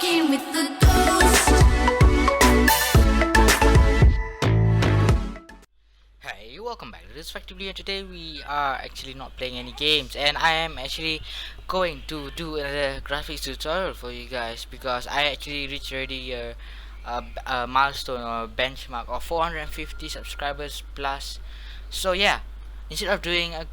walking with the ghost. Hey, welcome back to this Factory, and today we are actually not playing any games, and I am actually going to do another graphics tutorial for you guys because I actually reached already a milestone or benchmark of 450 subscribers plus. So yeah, instead of doing a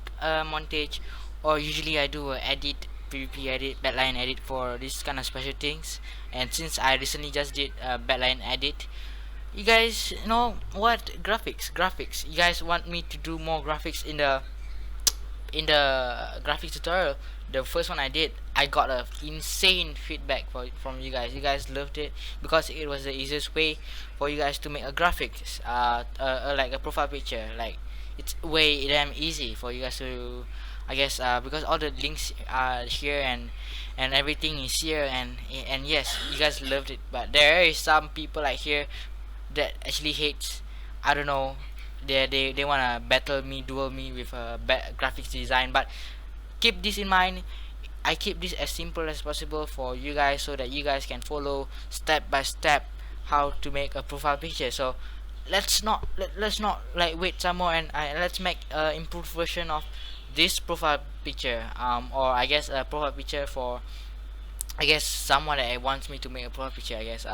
montage, or usually I do a edit, PvP edit, backline edit for this kind of special things, and since I recently just did a backline edit, you guys know what, graphics, you guys want me to do more graphics in the graphics tutorial. The first one I did, I got a insane feedback from you guys. You guys loved it because it was the easiest way for you guys to make a graphics, like a profile picture. Like, it's way damn easy for you guys to, I guess, because all the links are here, and everything is here, and yes, you guys loved it. But there is some people like here that actually hates, I don't know, they wanna battle me, duel me with a graphics design. But keep this in mind, I keep this as simple as possible for you guys so that you guys can follow step by step how to make a profile picture. So let's not like wait some more, and let's make a improved version of this profile picture, or I guess a profile picture for, I guess, someone that wants me to make a profile picture, I guess.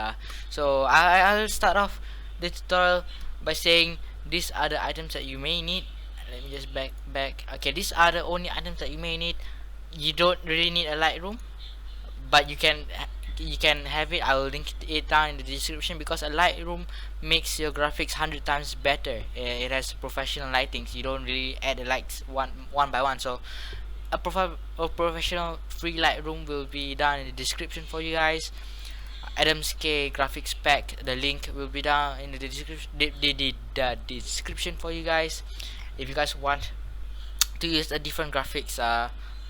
So I'll start off the tutorial by saying these are the items that you may need. Let me just back. Okay, these are the only items that you may need. You don't really need a Lightroom, but you can have it. I will link it down in the description because a Lightroom makes your graphics 100 times better. It has professional lighting, so you don't really add the lights one by one. So a professional free Lightroom will be down in the description for you guys. AdamK graphics pack, the link will be down in the description, the description for you guys. If you guys want to use a different graphics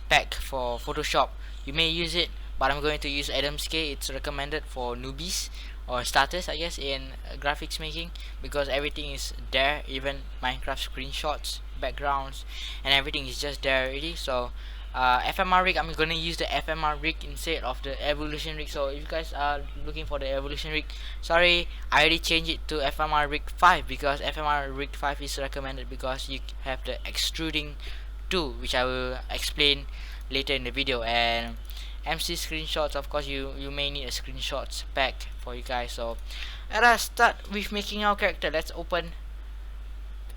pack for Photoshop, you may use it, but I'm going to use AdamK. It's recommended for newbies or starters, I guess, in graphics making, because everything is there, even Minecraft screenshots, backgrounds, and everything is just there already. So FMR rig, I'm gonna use the FMR rig instead of the evolution rig. So if you guys are looking for the evolution rig, sorry, I already changed it to FMR rig 5 because FMR rig 5 is recommended because you have the extruding tool, which I will explain later in the video. And MC screenshots, of course, you may need a screenshots pack for you guys. So let us start with making our character. Let's open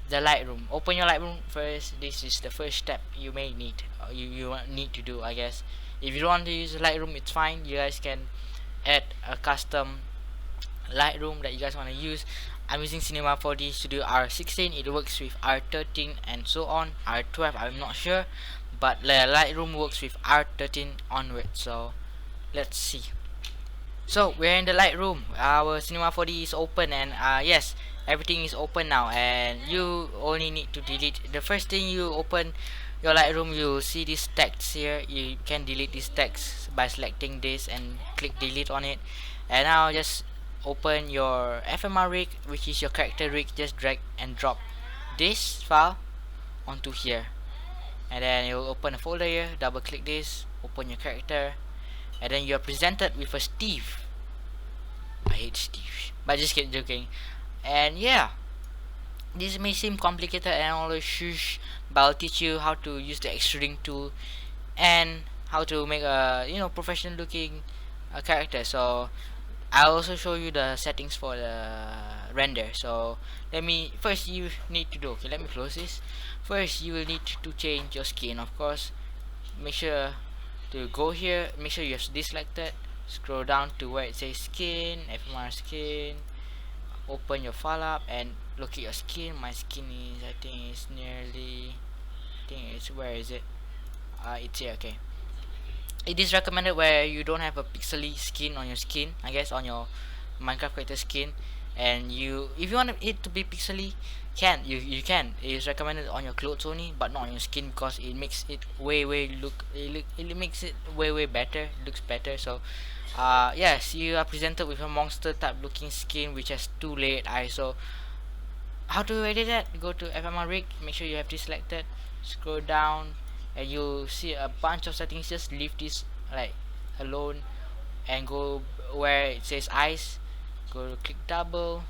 the Lightroom. Open your Lightroom first. This is the first step you may need, you need to do, I guess. If you don't want to use Lightroom, it's fine. You guys can add a custom Lightroom that you guys want to use. I'm using Cinema4D Studio R16. It works with R13 and so on. R12 I'm not sure, but the Lightroom works with R13 onwards. So let's see. So we're in the Lightroom. Our Cinema4D is open, and yes, everything is open now, and you only need to delete. The first thing you open your Lightroom, you'll see this text here. You can delete this text by selecting this and click delete on it. And now just open your FMR rig, which is your character rig. Just drag and drop this file onto here, and then you'll open a folder here. Double click this, open your character, and then you're presented with a Steve. I hate Steve, but just keep joking. And yeah, this may seem complicated and all the shush, but I'll teach you how to use the extruding tool and how to make a, you know, professional looking character. So I'll also show you the settings for the render. So first you need to do, okay, let me close this. First you will need to change your skin, of course. Make sure to go here, make sure you have this selected, scroll down to where it says skin, FMR skin, open your file up and look at your skin. My skin is, I think it's nearly, I think it's, where is it, it's here. Okay, it is recommended where you don't have a pixely skin on your skin, I guess, on your Minecraft character skin. And if you want it to be pixely, you can. It is recommended on your clothes only, but not on your skin, because it makes it it makes it way better, looks better. So yes, you are presented with a monster type looking skin which has 2 layered eyes. So how to edit that? Go to FMR rig, make sure you have this selected, scroll down, and you'll see a bunch of settings. Just leave this like alone and go where it says eyes, go click double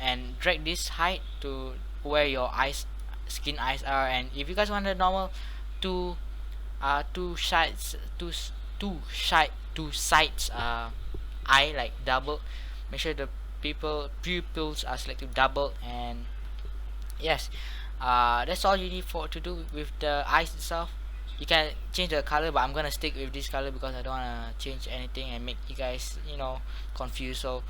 and drag this height to where your skin eyes are. And if you guys want the normal two two sides two sides eye, like double, make sure the pupils are selected double. And yes, that's all you need for to do with the eyes itself. You can change the color, but I'm gonna stick with this color because I don't wanna change anything and make you guys, confused. So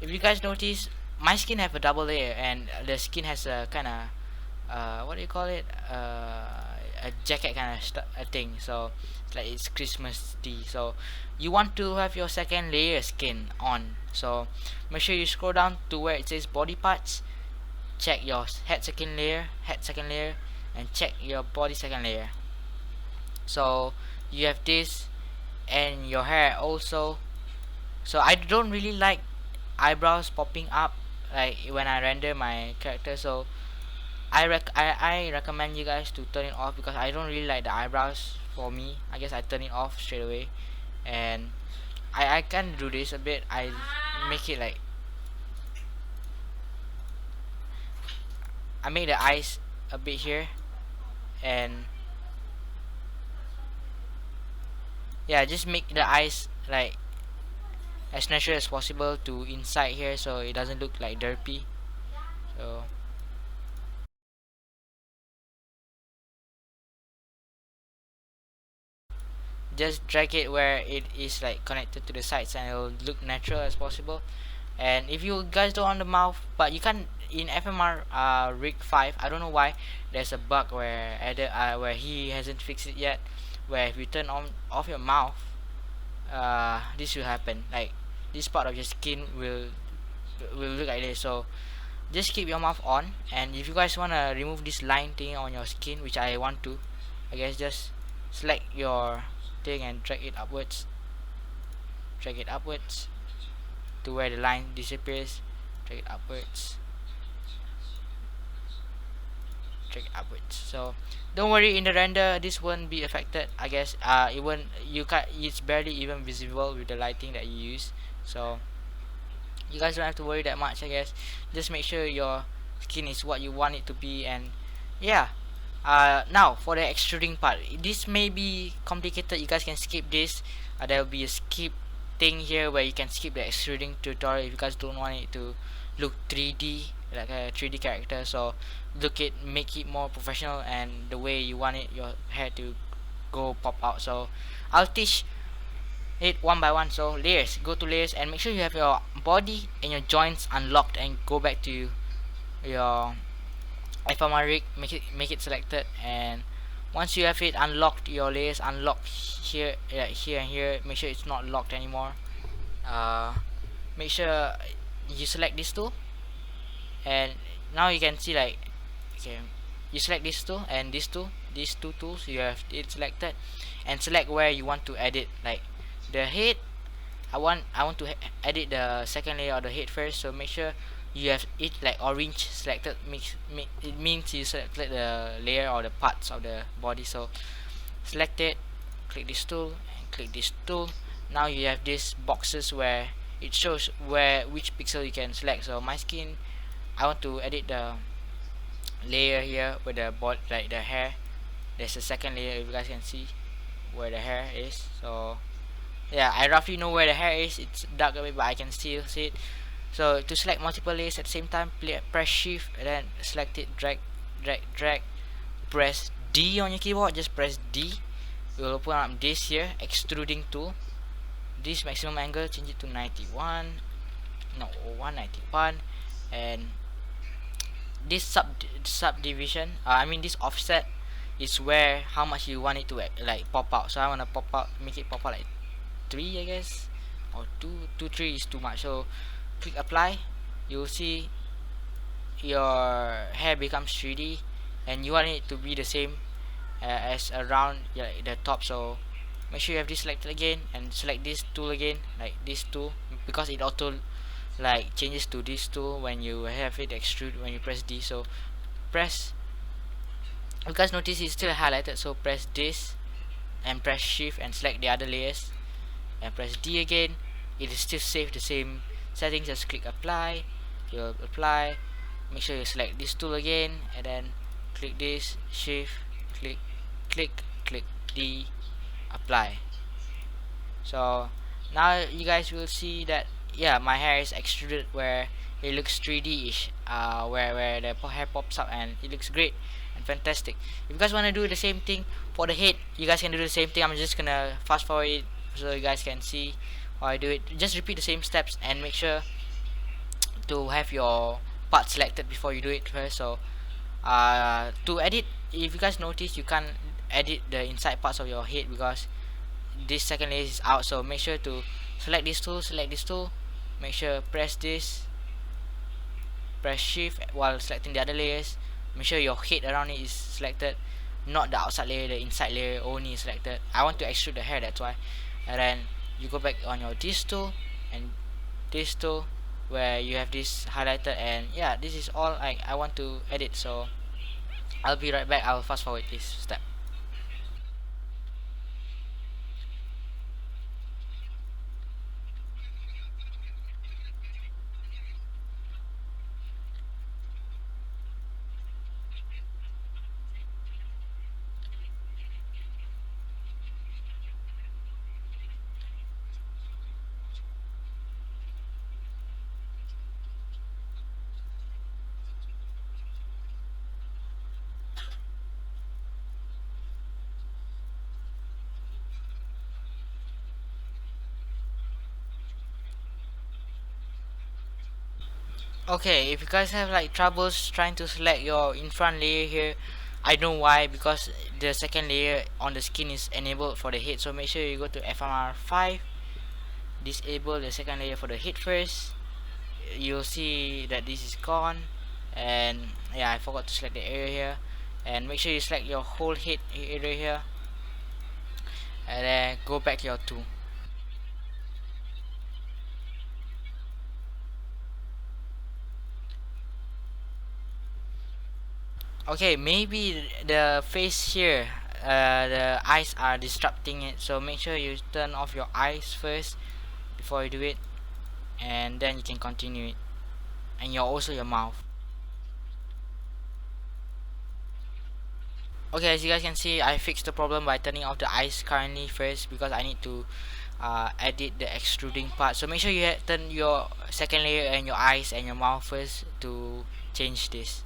if you guys notice, my skin have a double layer, and the skin has a kind of what do you call it, a jacket kind of a thing. So it's like it's Christmas tea. So you want to have your second layer skin on, so make sure you scroll down to where it says body parts, check your head second layer, and check your body second layer. So you have this, and your hair also. So I don't really like eyebrows popping up like when I render my character. So I recommend you guys to turn it off, because I don't really like the eyebrows. For me, I guess I turn it off straight away. And I can do this a bit. I make it like, I make the eyes a bit here, and yeah, just make the eyes like as natural as possible to inside here, so it doesn't look like derpy. So just drag it where it is like connected to the sides, and it'll look natural as possible. And if you guys don't want the mouth, but you can in FMR rig 5, I don't know why there's a bug where where he hasn't fixed it yet, where if you turn on off your mouth, this will happen. Like this part of your skin will look like this. So just keep your mouth on, and if you guys want to remove this line thing on your skin, which I want to, I guess just select your thing and drag it upwards to where the line disappears. Drag it upwards, so don't worry, in the render this won't be affected. I guess it won't, it's barely even visible with the lighting that you use. So you guys don't have to worry that much, I guess. Just make sure your skin is what you want it to be. And yeah, now for the extruding part, this may be complicated. You guys can skip this. There will be a skip thing here where you can skip the extruding tutorial if you guys don't want it to look 3D, like a 3D character. So make it more professional and the way you want it, your hair to go pop out. So I'll teach it one by one. So layers, go to layers and make sure you have your body and your joints unlocked, and go back to your FMR rig, make it selected. And once you have it unlocked, your layers unlocked here, here and here, make sure it's not locked anymore. Make sure you select this tool, and now you can see, like, okay, you select this tool and these two tools, you have it selected, and select where you want to edit. Like the head, I want to edit the second layer of the head first. So make sure you have it like orange selected. It means you selected the layer or the parts of the body. So select it, click this tool and click this tool. Now you have these boxes where it shows which pixel you can select. So my skin, I want to edit the layer here with the body, like the hair. There's a second layer, if you guys can see where the hair is. So yeah, I roughly know where the hair is. It's dark a bit, but I can still see it. So to select multiple layers at the same time, press shift and then select it, drag, press D on your keyboard. Just press D. It will open up this here, extruding tool. This maximum angle, change it to 91, no, 191. And this subdivision, I mean this offset, is where how much you want it to like pop out. So I want to make it pop out like 3, I guess, or 3 is too much. So click apply, you'll see your hair becomes 3D, and you want it to be the same as around the top. So make sure you have this selected again, and select this tool again, like this tool, because it auto like changes to this tool when you have it extrude when you press D. So press, you guys notice it's still highlighted, so press this and press shift and select the other layers and press D again. it is still save the same settings. Just click apply, you'll apply. Make sure you select this tool again, and then click this, shift, click, click D, apply. So now you guys will see that, yeah, my hair is extruded where it looks 3D ish, where the hair pops up and it looks great and fantastic. If you guys want to do the same thing for the head, you guys can do the same thing. I'm just gonna fast forward it so you guys can see how I do it. Just repeat the same steps and make sure to have your part selected before you do it first. So to edit, if you guys notice, you can't edit the inside parts of your head because this second layer is out. So make sure to select this tool, make sure press this, press shift while selecting the other layers. Make sure your head around it is selected, not the outside layer, the inside layer only is selected. I want to extrude the hair, that's why. And then you go back on your this tool and this tool where you have this highlighted, and yeah, this is all I want to edit. So I'll be right back. I'll fast forward this step. Okay, if you guys have like troubles trying to select your in front layer here, I know why, because the second layer on the skin is enabled for the head. So make sure you go to FMR 5, disable the second layer for the head first. You'll see that this is gone, and yeah, I forgot to select the area here. And make sure you select your whole head area here, and then go back to your tool. Okay, maybe the face here, the eyes are disrupting it, so make sure you turn off your eyes first before you do it, and then you can continue it, and also your mouth. Okay, as you guys can see, I fixed the problem by turning off the eyes currently first, because I need to edit the extruding part. So make sure you turn your second layer and your eyes and your mouth first to change this.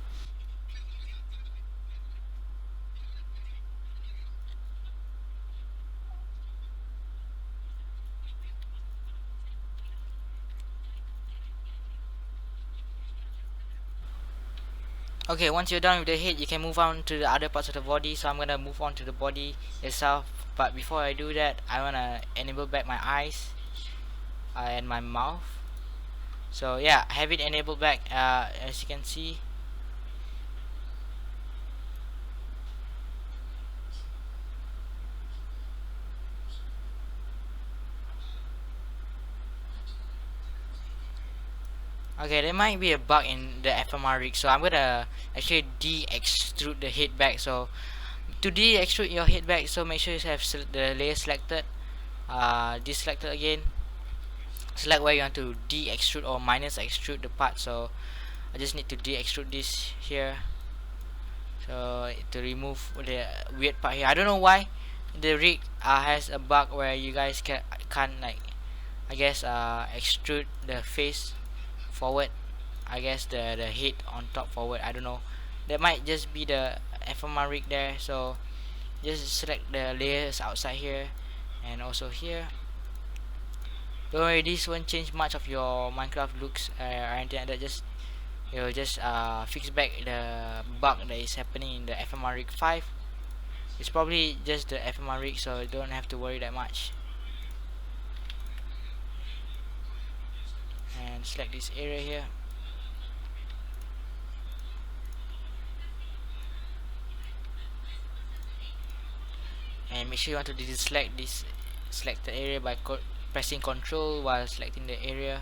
Okay, once you're done with the head, you can move on to the other parts of the body. So I'm gonna move on to the body itself, but before I do that, I wanna enable back my eyes and my mouth. So yeah, I have it enabled back, as you can see. Okay, there might be a bug in the FMR rig, so I'm gonna actually de-extrude the head back. So to de-extrude your head back, so make sure you have the layer selected, deselected again, select where you want to de-extrude or minus extrude the part. So I just need to de-extrude this here, so to remove the weird part here. I don't know why the rig has a bug where you guys can't like, I guess, extrude the face forward. I guess the head on top forward, I don't know. That might just be the FMR rig there. So just select the layers outside here and also here. Don't worry, this won't change much of your Minecraft looks or anything like that. Just you'll just fix back the bug that is happening in the FMR rig 5. It's probably just the FMR rig, so you don't have to worry that much. And select this area here, and make sure you want to deselect this selected area by pressing Ctrl while selecting the area,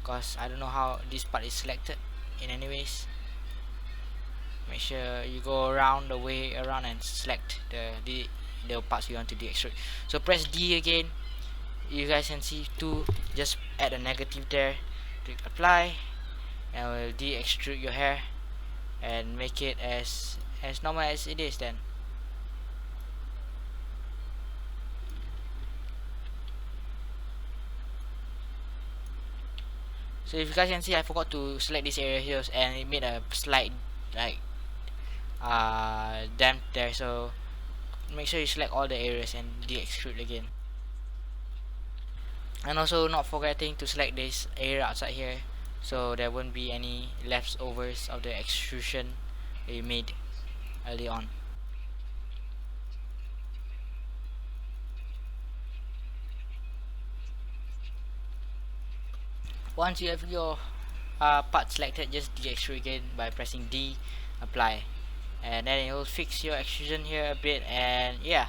because I don't know how this part is selected in anyways. Make sure you go around the way around and select the parts you want to de-extrude. So press D again, you guys can see to just add a negative there, click apply, and we'll de-extrude your hair and make it as normal as it is then. So if you guys can see, I forgot to select this area here and it made a slight like damp there, so make sure you select all the areas and de-extrude again. And also not forgetting to select this area outside here, so there won't be any leftovers of the extrusion that you made early on. Once you have your part selected, just de-extrude again by pressing D, apply, and then it will fix your extrusion here a bit. And yeah,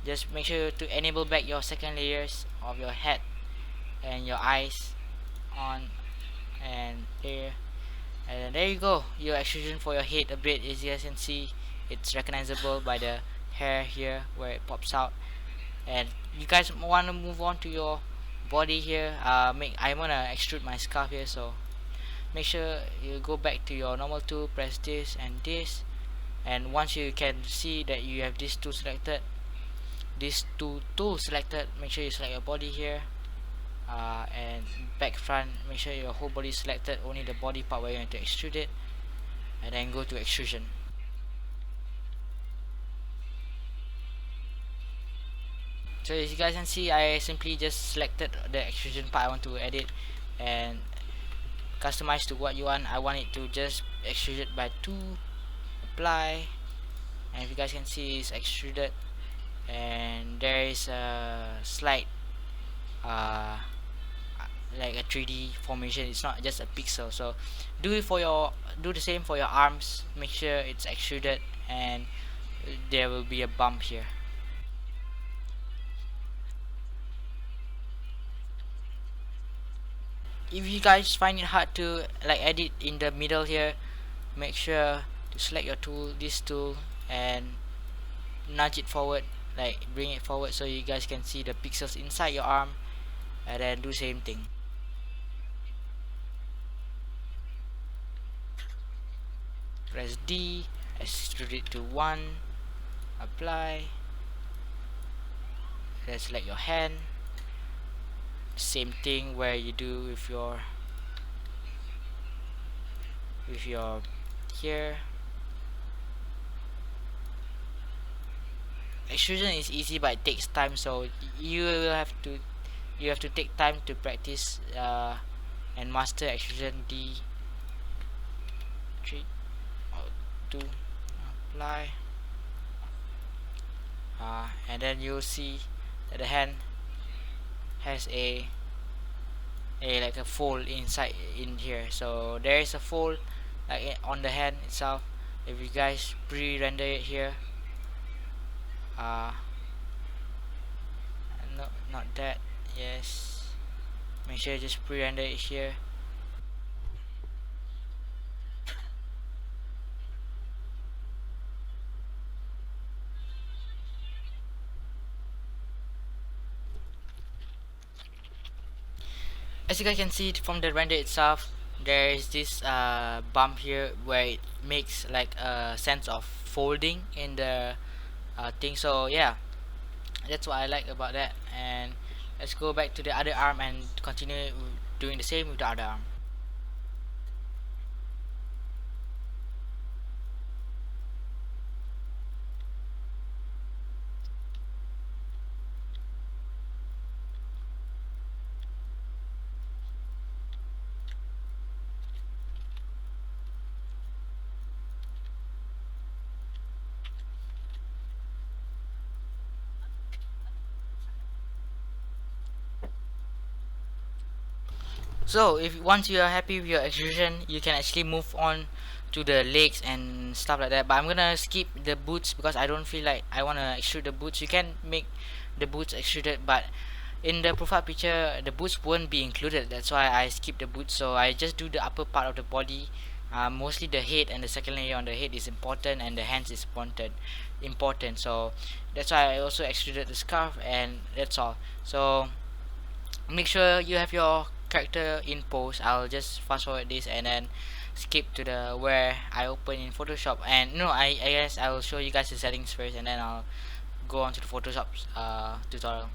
just make sure to enable back your second layers of your head and your eyes on and there, and there you go, your extrusion for your head a bit. As you guys can see, it's recognizable by the hair here where it pops out. And you guys want to move on to your body here, I want to extrude my scarf here, so make sure you go back to your normal tool, press this and this, and once you can see that you have these two selected, these two tools selected, make sure you select your body here, and back front, make sure your whole body is selected, only the body part where you want to extrude it, and then go to extrusion. So as you guys can see, I simply just selected the extrusion part I want to edit and customize to what you want. I want it to just extrude it by 2, apply, and if you guys can see, it's extruded, and there is a slight like a 3D formation. It's not just a pixel. So do the same for your arms. Make sure it's extruded and there will be a bump here. If you guys find it hard to like edit in the middle here, make sure to select your tool, this tool, and nudge it forward, like bring it forward so you guys can see the pixels inside your arm, and then do same thing. Press D, extrude it to 1, apply, then select your hand. Same thing where you do with your here. Extrusion is easy but it takes time, so you have to take time to practice and master extrusion. D 3 2 apply, and then you'll see that the hand has a like a fold inside in here. So there is a fold like on the hand itself. If you guys pre-render it here, no, not that, yes, make sure you just pre-render it here. As you guys can see from the render itself, there is this bump here where it makes like a sense of folding in the thing. So yeah, that's what I like about that. And let's go back to the other arm and continue doing the same with the other arm. So if once you are happy with your extrusion, you can actually move on to the legs and stuff like that. But I'm gonna skip the boots because I don't feel like I wanna extrude the boots. You can make the boots extruded, but in the profile picture the boots won't be included. That's why I skip the boots. So I just do the upper part of the body. Mostly the head and the second layer on the head is important, and the hands is important. So that's why I also extruded the scarf, and that's all. So make sure you have your character in pose. I'll just fast forward this and then skip to the where I open in Photoshop, and no, I guess I will show you guys the settings first and then I'll go on to the Photoshop tutorial.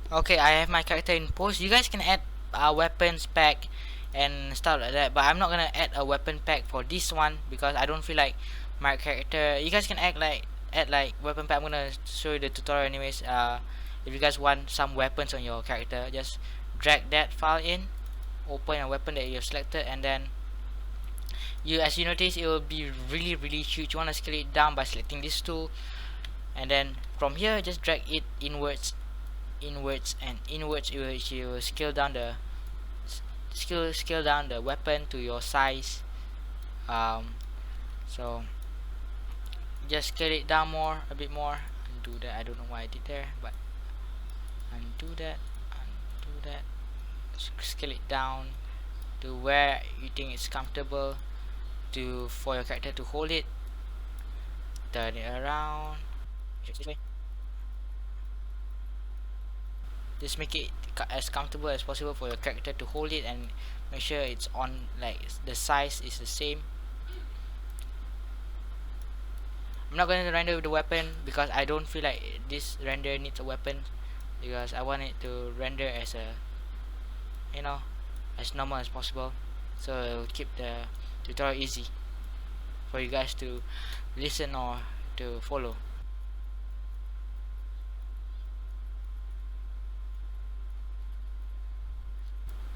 Okay, I have my character in pose. You guys can add a weapons pack and stuff like that, but I'm not gonna add a weapon pack for this one because I don't feel like my character. You guys can add like weapon pack. I'm gonna show you the tutorial anyways. If you guys want some weapons on your character, just drag that file in, open a weapon that you have selected, and then as you notice, it will be really huge. You wanna scale it down by selecting this tool, and then from here just drag it inwards and inwards. You will scale down the weapon to your size. So just scale it down a bit more. Undo that. I don't know why I did there, but undo that. Scale it down to where you think it's comfortable for your character to hold it. Turn it around. This way. Just make it as comfortable as possible for your character to hold it, and make sure it's on, like the size is the same. I'm not going to render with the weapon because I don't feel like this render needs a weapon, because I want it to render as as normal as possible, so it will keep the tutorial easy for you guys to listen or to follow.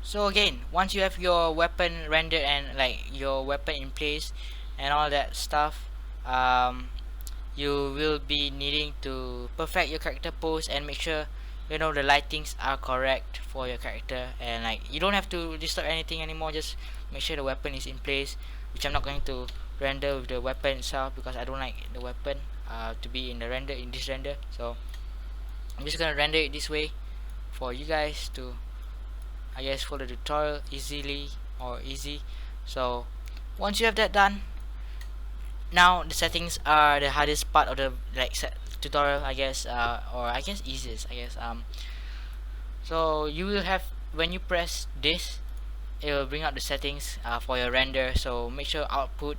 So again, once you have your weapon rendered and like your weapon in place and all that stuff, you will be needing to perfect your character pose and make sure the lightings are correct for your character, and like you don't have to disturb anything anymore. Just make sure the weapon is in place, which I'm not going to render with the weapon itself because I don't like the weapon to be in this render. So I'm just gonna render it this way for you guys to, I guess, follow the tutorial easy. So once you have that done, now the settings are the hardest part of the tutorial, I guess, or I guess easiest, I guess. So you will have, when you press this, it will bring out the settings for your render. So make sure output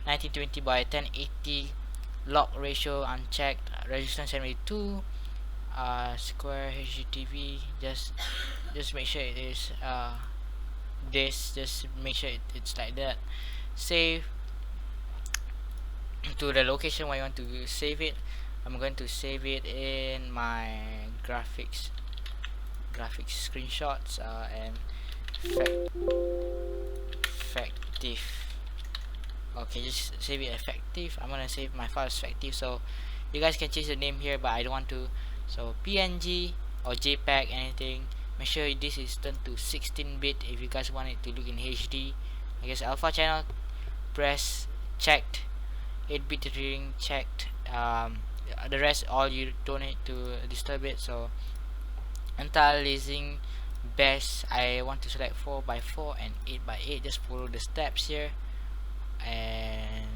1920 by 1080, lock ratio unchecked, resolution 72, square HGTV. Just make sure it is just make sure it's like that. Save to the location where you want to save it. I'm going to save it in my graphics screenshots and effective. Okay, just save it effective. I'm gonna save my file as effective, so you guys can change the name here, but I don't want to. So PNG or JPEG, anything. Make sure this is turned to 16-bit if you guys want it to look in HD. I guess alpha channel, press checked, 8-bit reading checked. The rest all you don't need to disturb it. So anti-aliasing best, I want to select 4x4 and 8x8. Just follow the steps here. And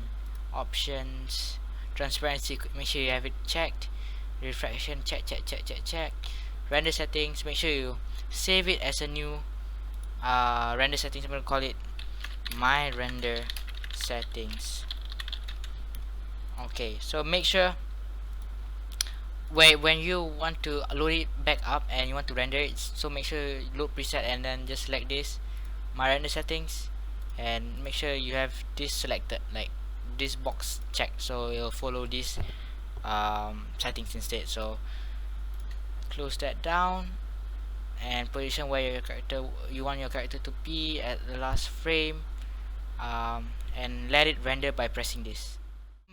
options, transparency, make sure you have it checked. Refraction, check. Render settings, make sure you save it as a new render settings. I'm gonna call it my render settings. Okay, so make sure when you want to load it back up and you want to render it, so make sure you load preset and then just select this, my render settings, and make sure you have this selected, like this box checked, so it'll follow this settings instead. So close that down and position where you want your character to be at the last frame, and let it render by pressing this.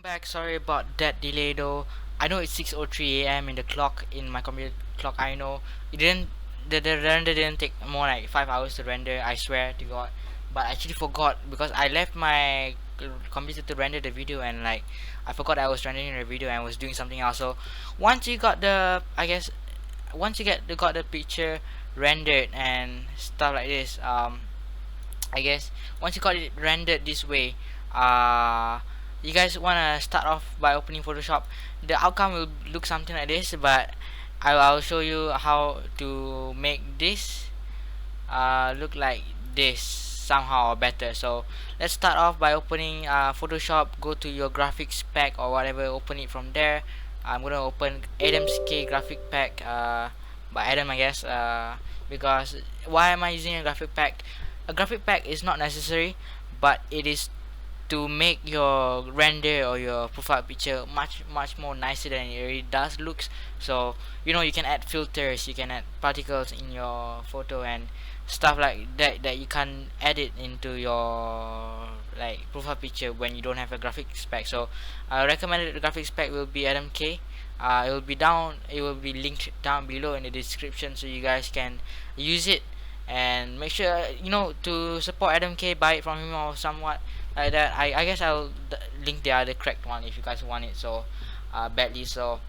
Back, sorry about that delay though. I know it's 6:03 a.m. in the clock, in my computer clock. I know it didn't the render didn't take more like 5 hours to render, I swear to god. But I actually forgot because I left my computer to render the video, and like I forgot I was rendering the video and was doing something else. So once you got the, I guess once you got the picture rendered and stuff like this, I guess once you got it rendered this way, you guys wanna start off by opening Photoshop. The outcome will look something like this, but I'll show you how to make this look like this somehow or better. So let's start off by opening Photoshop. Go to your graphics pack or whatever, open it from there. I'm gonna open AdamK graphic pack by Adam, I guess, because why am I using a graphic pack? A graphic pack is not necessary, but it is to make your render or your profile picture much more nicer than it already does looks. So you can add filters, you can add particles in your photo and stuff like that you can edit into your like profile picture when you don't have a graphics pack. So I recommended the graphics pack will be AdamK. It will be linked down below in the description, so you guys can use it and make sure to support AdamK, buy it from him or somewhat like that. I guess I'll link the other correct one if you guys want it so badly. So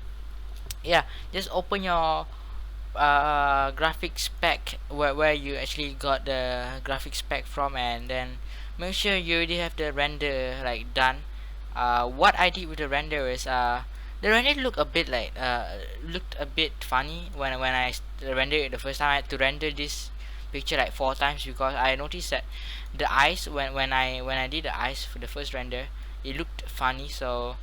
yeah, just open your graphics pack where you actually got the graphics pack from, and then make sure you already have the render like done. What I did with the render is the render looked a bit funny when I rendered it the first time. I had to render this picture like 4 times because I noticed that the eyes when I did the eyes for the first render, it looked funny. So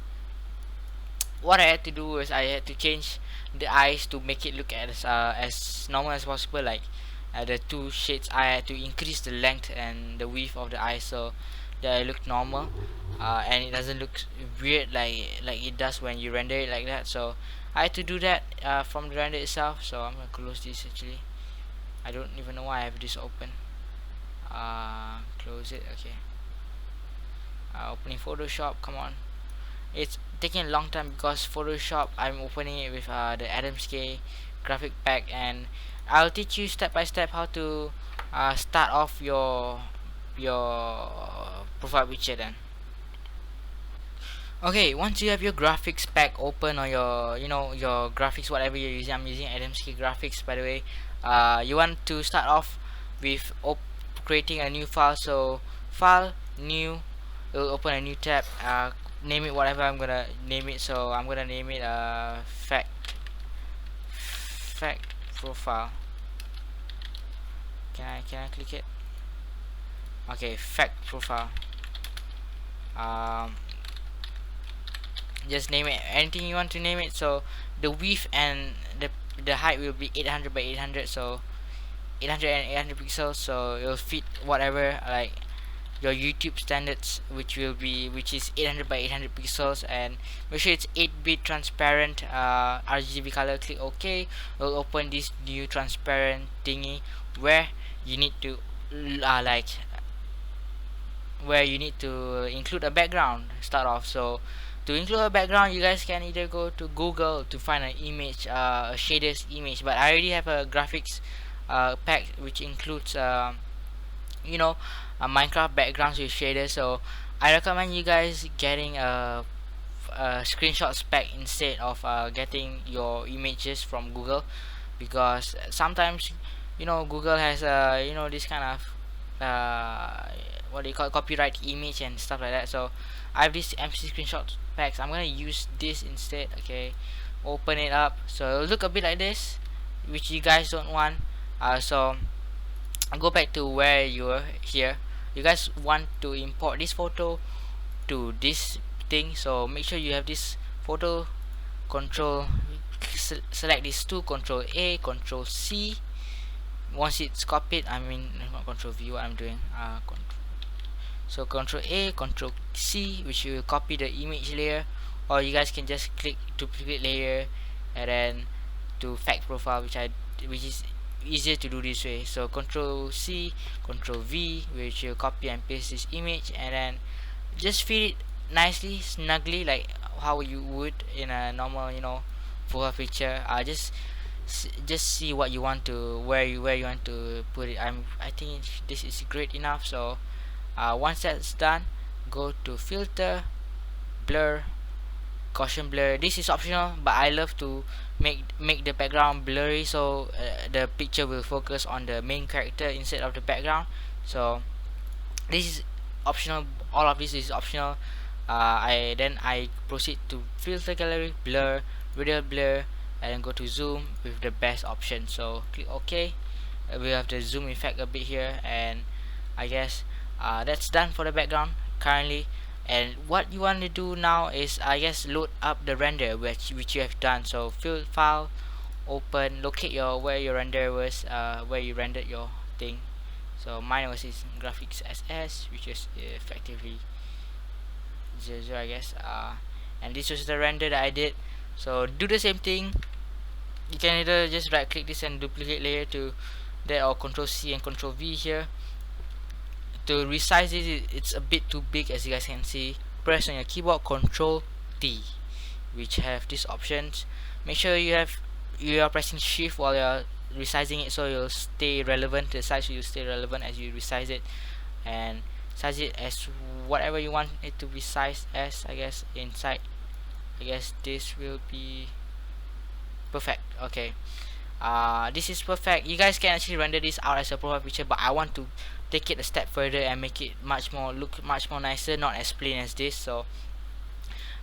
what I had to do was I had to change the eyes to make it look as normal as possible. Like the two shades, I had to increase the length and the width of the eyes so that it looked normal, and it doesn't look weird like it does when you render it like that. So I had to do that from the render itself. So I'm gonna close this. Actually, I don't even know why I have this open. Close it. Okay. Opening Photoshop. Come on. It's taking a long time because Photoshop, I'm opening it with the AdamK graphic pack, and I'll teach you step by step how to start off your profile picture then. Okay, once you have your graphics pack open, or your graphics, whatever you're using, I'm using AdamK graphics by the way. You want to start off with creating a new file. So file, new, it'll open a new tab. Name it whatever I'm gonna name it. So I'm gonna name it fact profile. Can I click it? Okay, fact profile. Just name it anything you want to name it. So the width and the height will be 800 by 800, so 800 and 800 pixels, so it'll fit whatever like your YouTube standards, which is 800 by 800 pixels. And make sure it's 8-bit transparent RGB color. Click OK. It'll open this new transparent thingy where you need to include a background start off. So to include a background, you guys can either go to Google to find an image, a shaders image, but I already have a graphics pack which includes Minecraft backgrounds with shaders. So I recommend you guys getting a screenshot spec instead of getting your images from Google, because sometimes Google has this kind of what do you call it, copyright image and stuff like that. So I have this MC screenshot packs. I'm gonna use this instead. Okay, open it up. So it'll look a bit like this, which you guys don't want. So I'll go back to where you were here. You guys want to import this photo to this thing, so make sure you have this photo. Control select these two, Control A, Control C. Once it's copied, I mean not Control V, what I'm doing, so Control A, Control C, which will copy the image layer, or you guys can just click duplicate layer and then to fact profile, which is easier to do this way. So Control C, Control V, which will copy and paste this image, and then just fit it nicely, snugly, like how you would in a normal profile picture. Just just see what you want to where you want to put it. I think this is great enough. So once that's done, go to filter, blur, caution blur. This is optional, but I love to make the background blurry, so the picture will focus on the main character instead of the background. So this is optional. All of this is optional. I proceed to filter, gallery, blur, radial blur, and then go to zoom with the best option. So click OK. We have the zoom effect a bit here, and I guess that's done for the background currently. And what you want to do now is, I guess, load up the render which you have done. So file, open, locate your where your render was, where you rendered your thing. So mine was in graphics SS, which is effectively 00, I guess. And this was the render that I did. So do the same thing. You can either just right click this and duplicate layer to that, or Control C and Control V here. To resize it, it's a bit too big, as you guys can see. Press on your keyboard Control T, which have these options. Make sure you are pressing Shift while you're resizing it, so you'll stay relevant. The size will stay relevant as you resize it, and size it as whatever you want it to be sized as. I guess inside, I guess this will be perfect. Okay, this is perfect. You guys can actually render this out as a profile picture, but I want to take it a step further and make it look much more nicer, not as plain as this. So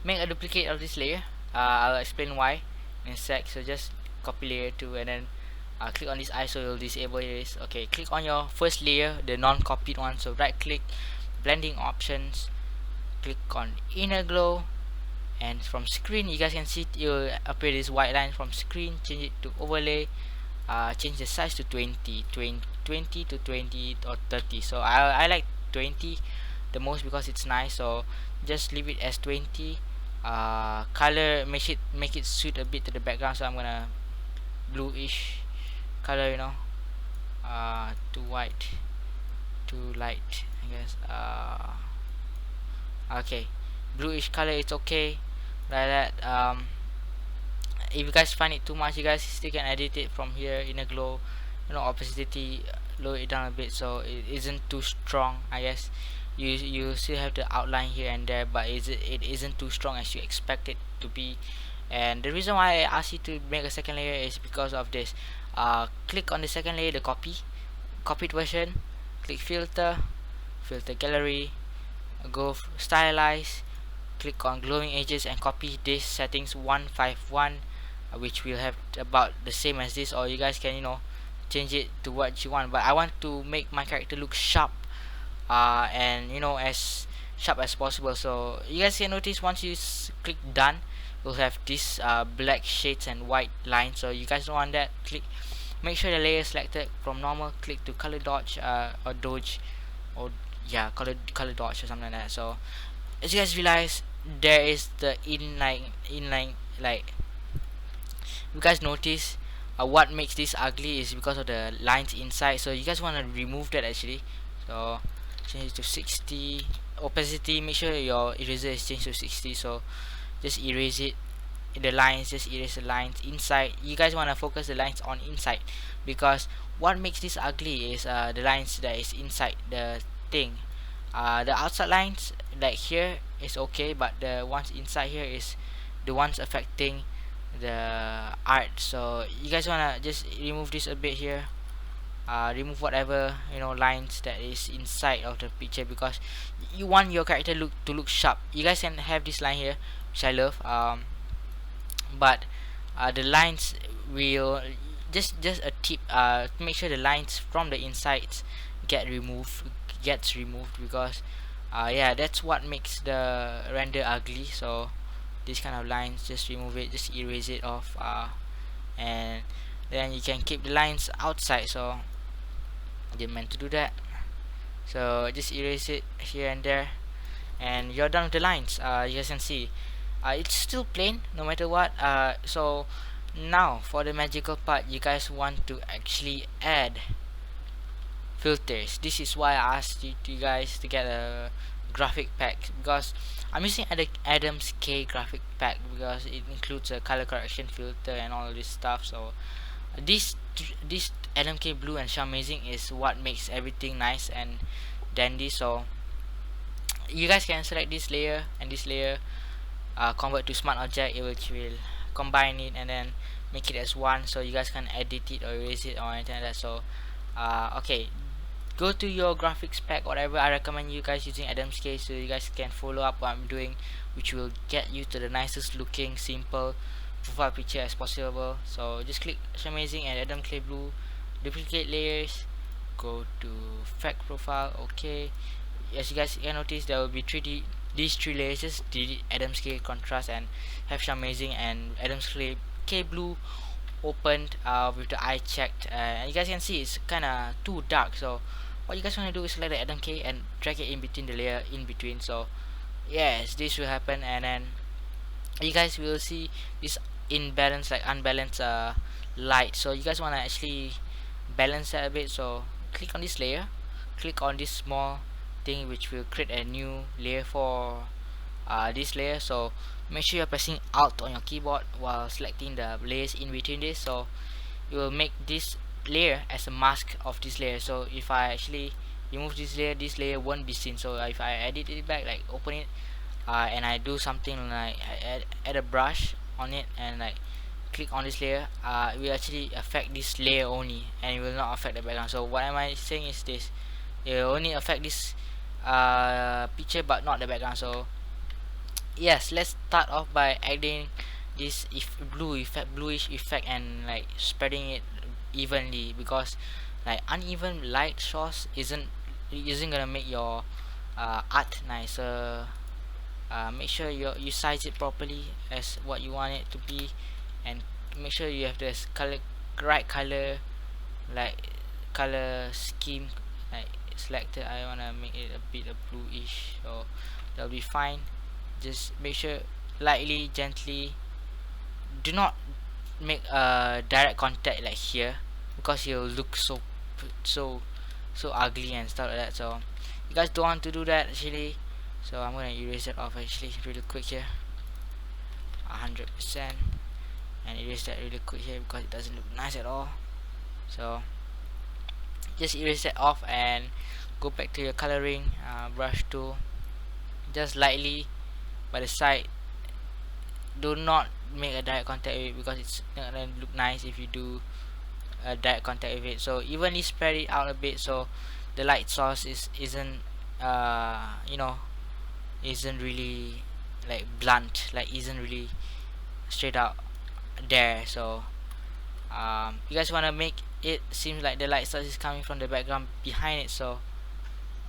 make a duplicate of this layer. I'll explain why in a sec. So just copy layer 2, and then click on this eye, so you'll disable this. Okay, click on your first layer, the non-copied one. So right click, blending options, click on inner glow, and from screen you guys can see it will appear this white line. From screen, change it to overlay, change the size to 20 to 20 or 30. So I like 20 the most because it's nice, so just leave it as 20. Color, make it suit a bit to the background, so I'm gonna bluish color, too white, too light, I guess. Okay, bluish color, it's okay like that. If you guys find it too much, you guys still can edit it from here. Inner glow, opacity, lower it down a bit so it isn't too strong. I guess you still have the outline here and there, but it isn't too strong as you expect it to be. And the reason why I asked you to make a second layer is because of this. Click on the second layer, the copied version, click filter gallery, go stylize, click on glowing edges, and copy this settings 151, which will have about the same as this, or you guys can change it to what you want. But I want to make my character look sharp, and as sharp as possible. So you guys can notice, once you click done, you'll have this black shades and white lines. So you guys don't want that. Make sure the layer is selected. From normal, click to color dodge, or dodge, or yeah, color dodge or something like that. So as you guys realize, there is the inline, like, you guys notice what makes this ugly is because of the lines inside. So you guys want to remove that actually. So change it to 60. Opacity, make sure your eraser is changed to 60. So just erase it, the lines, just erase the lines inside. You guys want to focus the lines on inside, because what makes this ugly is the lines that is inside the thing. The outside lines like here is okay, but the ones inside here is the ones affecting the art. So you guys wanna just remove this a bit here. Remove whatever lines that is inside of the picture, because you want your character to look sharp. You guys can have this line here, which I love, but the lines will just a tip, make sure the lines from the insides gets removed, because yeah, that's what makes the render ugly. So this kind of lines, just remove it, just erase it off, and then you can keep the lines outside. So I didn't meant to do that, so just erase it here and there, and you're done with the lines. You guys can see it's still plain no matter what. So now for the magical part, you guys want to actually add filters. This is why I asked you guys to get a graphic pack, because I'm using AdamK graphic pack, because it includes a color correction filter and all this stuff. So This AdamK blue and Amazing is what makes everything nice and dandy. So you guys can select this layer and this layer, convert to smart object, it will combine it and then make it as one, so you guys can edit it or erase it or anything like that. So okay, go to your graphics pack, whatever. I recommend you guys using AdamK, so you guys can follow up what I'm doing, which will get you to the nicest looking simple profile picture as possible. So just click Amazing and AdamK blue, duplicate layers, go to effect profile. Okay, as you guys can notice, there will be these three layers. Just delete AdamK contrast and have Amazing and AdamK blue opened with the eye checked, and you guys can see it's kind of too dark. So what you guys want to do is select the AdamK and drag it in between the layer in between. So yes, this will happen, and then you guys will see this imbalance, like unbalanced light. So you guys want to actually balance that a bit. So click on this layer, click on this small thing which will create a new layer for this layer. So make sure you're pressing Alt on your keyboard while selecting the layers in between this. So you will make this layer as a mask of this layer. So if I actually remove this layer won't be seen. So if I edit it back, like open it, and I do something like add a brush on it and like click on this layer, it will actually affect this layer only, and it will not affect the background. So what am I saying is this: it will only affect this picture but not the background. So yes, let's start off by adding this bluish effect and like spreading it evenly, because like uneven light source isn't gonna make your art nicer. Make sure you size it properly as what you want it to be, and make sure you have this right color, like color scheme like selected. I wanna make it a bit of bluish, so that'll be fine. Just make sure lightly, gently. Do not make a direct contact like here, because you'll look so ugly and stuff like that. So you guys don't want to do that actually. So I'm gonna erase it off actually really quick here, 100%, and erase that really quick here because it doesn't look nice at all. So just erase that off and go back to your coloring brush tool. Just lightly by the side. Do not make a direct contact with it, because it's not gonna look nice if you do a direct contact with it. So evenly spread it out a bit, so the light source isn't isn't really like blunt, like isn't really straight out there. So you guys want to make it seem like the light source is coming from the background behind it. So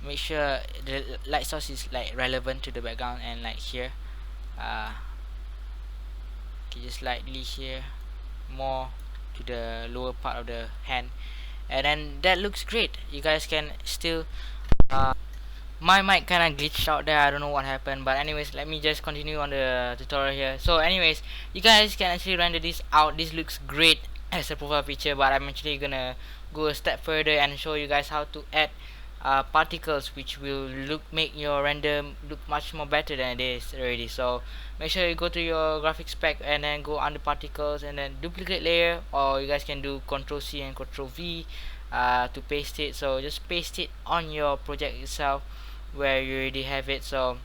make sure the light source is like relevant to the background, and like here, okay, just slightly here, more to the lower part of the hand, and then that looks great. You guys can still my mic kind of glitched out there, I don't know what happened, but anyways, let me just continue on the tutorial here. So anyways, you guys can actually render this out. This looks great as a profile picture, but I'm actually gonna go a step further and show you guys how to add particles, which will make your render look much more better than it is already. So make sure you go to your graphics pack and then go under particles and then duplicate layer, or you guys can do Ctrl C and Ctrl V to paste it. So just paste it on your project itself where you already have it. So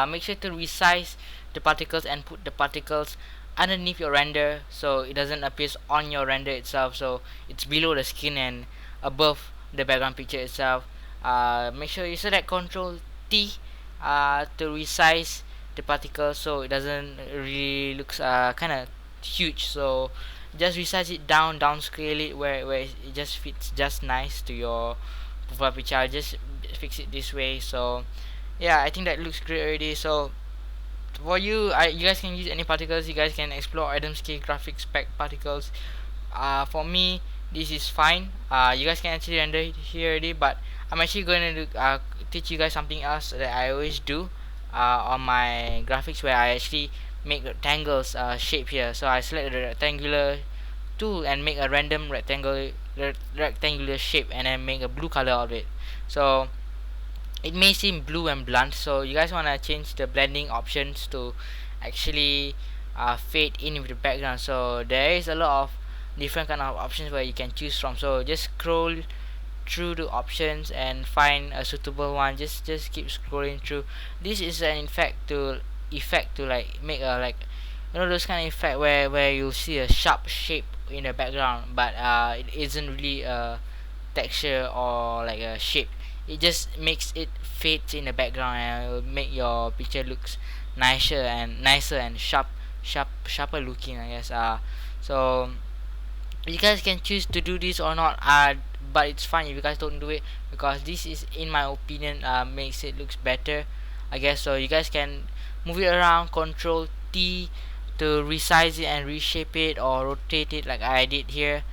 make sure to resize the particles and put the particles underneath your render, so it doesn't appear on your render itself. So it's below the skin and above the background picture itself. Make sure you select Ctrl T to resize the particles, so it doesn't really looks kind of huge. So just resize it downscale it where it just fits just nice to your profile picture. I'll just fix it this way. So yeah, I think that looks great already. So for you, you guys can use any particles. You guys can explore AdamK graphics pack particles. For me, this is fine. You guys can actually render it here already, but I'm actually going to teach you guys something else that I always do on my graphics, where I actually make rectangles shape here. So I select the rectangular tool and make a random rectangular shape, and then make a blue color of it. So it may seem blue and blunt, so you guys want to change the blending options to actually fade in with the background. So there is a lot of different kind of options where you can choose from. So just scroll through the options and find a suitable one. Just keep scrolling through. This is an effect to like make a like, you know, those kind of effect where you see a sharp shape in the background, but it isn't really a texture or like a shape. It just makes it fade in the background, and it will make your picture looks nicer and sharper looking, I guess. So you guys can choose to do this or not, but it's fine if you guys don't do it, because this is, in my opinion, makes it looks better, I guess. So you guys can move it around, control T to resize it and reshape it, or rotate it like I did here.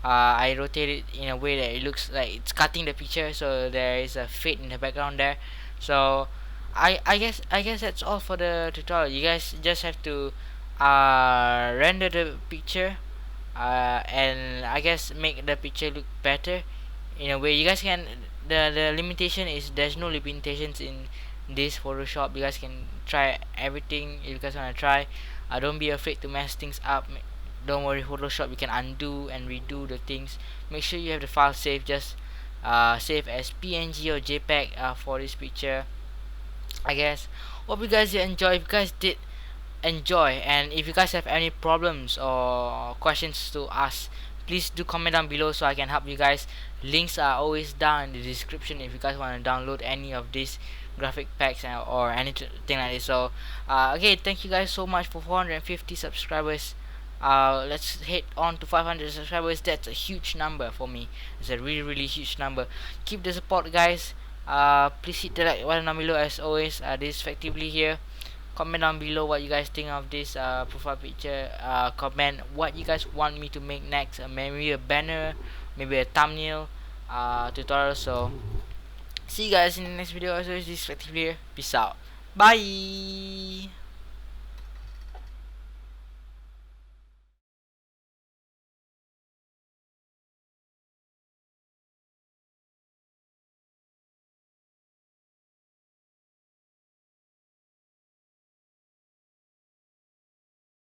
I rotate it in a way that it looks like it's cutting the picture, so there is a fade in the background there. So I guess that's all for the tutorial. You guys just have to render the picture, and I guess make the picture look better in a way. You guys can, the limitation is there's no limitations in this Photoshop. You guys can try everything if you guys want to try. Don't be afraid to mess things up. Don't worry, Photoshop, you can undo and redo the things. Make sure you have the file saved. Just save as PNG or JPEG for this picture, I guess. Hope you guys did enjoy. If you guys did enjoy, and if you guys have any problems or questions to ask, please do comment down below so I can help you guys. Links are always down in the description if you guys want to download any of these graphic packs or anything like this. So okay, thank you guys so much for 450 subscribers. Let's head on to 500 subscribers. That's a huge number for me. It's a really huge number. Keep the support, guys. Please hit the like button down below as always. This is Effectively here. Comment down below what you guys think of this profile picture. Comment what you guys want me to make next. Maybe a banner, maybe a thumbnail tutorial. So see you guys in the next video. As always, this is Effectively here. Peace out. Bye.